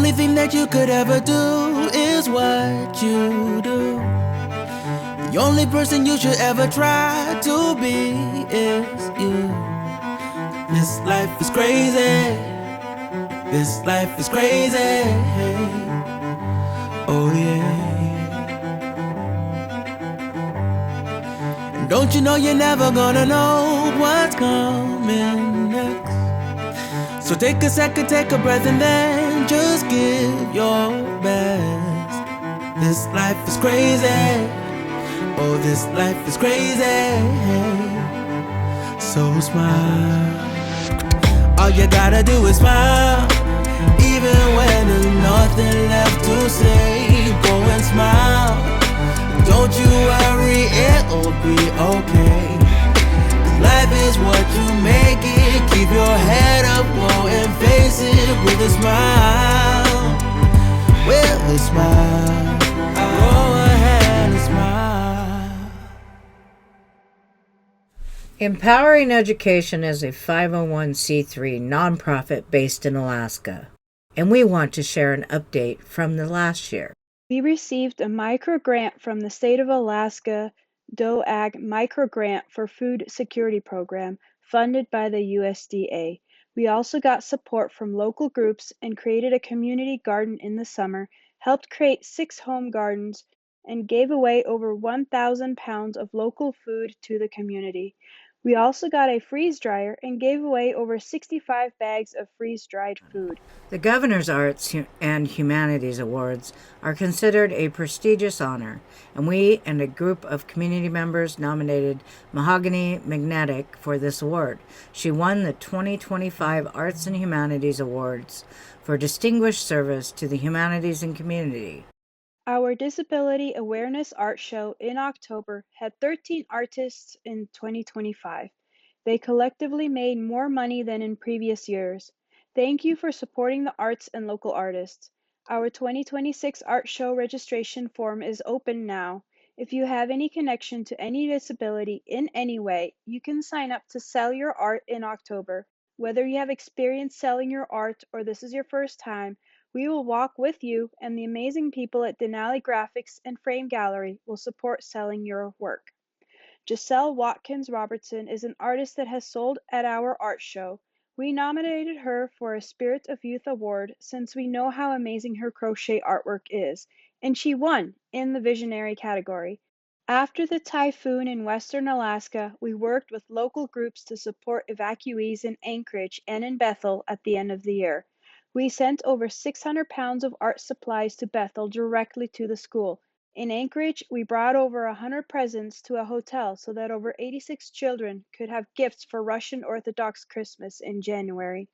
only thing that you could ever do is what you do. The only person you should ever try to be is you. This life is crazy. This life is crazy. Oh yeah. And don't you know you're never gonna know what's coming next? So take a second, take a breath, and then just give your best. This life is crazy. Oh, this life is crazy. So smile. All you gotta do is smile. Even when there's nothing left to say, go and smile. Don't you worry, it'll be okay. 'Cause life is what you make it. Keep your head up low and face it with a smile. With a smile. Go ahead and smile. Empowering Education is a 501c3 nonprofit based in Alaska, and we want to share an update from the last year. We received a micro grant from the state of Alaska DOAG micro grant for food security program funded by the USDA. We also got support from local groups and created a community garden in the summer, helped create 6 home gardens, and gave away over 1,000 pounds of local food to the community. We also got a freeze dryer and gave away over 65 bags of freeze-dried food. The Governor's Arts and Humanities Awards are considered a prestigious honor, and we and a group of community members nominated Mahogany Magnetic for this award. She won the 2025 Arts and Humanities Awards for distinguished service to the humanities and community. Our Disability Awareness Art Show in October had 13 artists in 2025. They collectively made more money than in previous years. Thank you for supporting the arts and local artists. Our 2026 art show registration form is open now. If you have any connection to any disability in any way, you can sign up to sell your art in October. Whether you have experience selling your art or this is your first time, we will walk with you, and the amazing people at Denali Graphics and Frame Gallery will support selling your work. Giselle Watkins Robertson is an artist that has sold at our art show. We nominated her for a Spirit of Youth Award since we know how amazing her crochet artwork is, and she won in the Visionary category. After the typhoon in western Alaska, we worked with local groups to support evacuees in Anchorage and in Bethel at the end of the year. We sent over 600 pounds of art supplies to Bethel directly to the school. In Anchorage, we brought over 100 presents to a hotel so that over 86 children could have gifts for Russian Orthodox Christmas in January.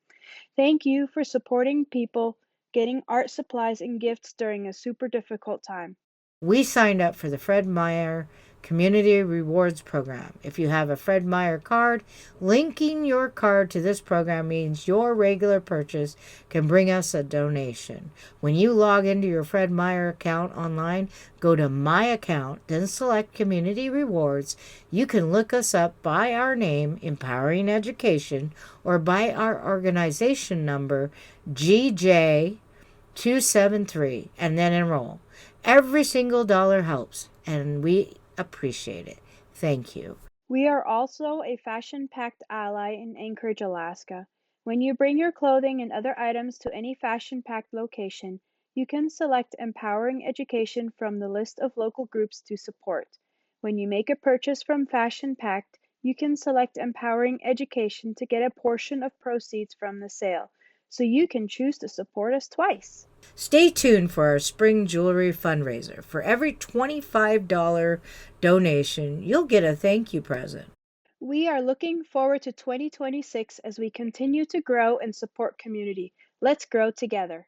Thank you for supporting people getting art supplies and gifts during a super difficult time. We signed up for the Fred Meyer Community Rewards Program. If you have a Fred Meyer card, linking your card to this program means your regular purchase can bring us a donation. When you log into your Fred Meyer account online, go to My Account, then select Community Rewards. You can look us up by our name, Empowering Education, or by our organization number, GJ273, and then enroll. Every single dollar helps, and we appreciate it. Thank you. We are also a fashion-packed ally in Anchorage, Alaska. When you bring your clothing and other items to any fashion-packed location, you can select Empowering Education from the list of local groups to support. When you make a purchase from Fashion Packed, you can select Empowering Education to get a portion of proceeds from the sale, so you can choose to support us twice. Stay tuned for our spring jewelry fundraiser. For every $25 donation, you'll get a thank you present. We are looking forward to 2026 as we continue to grow and support community. Let's grow together.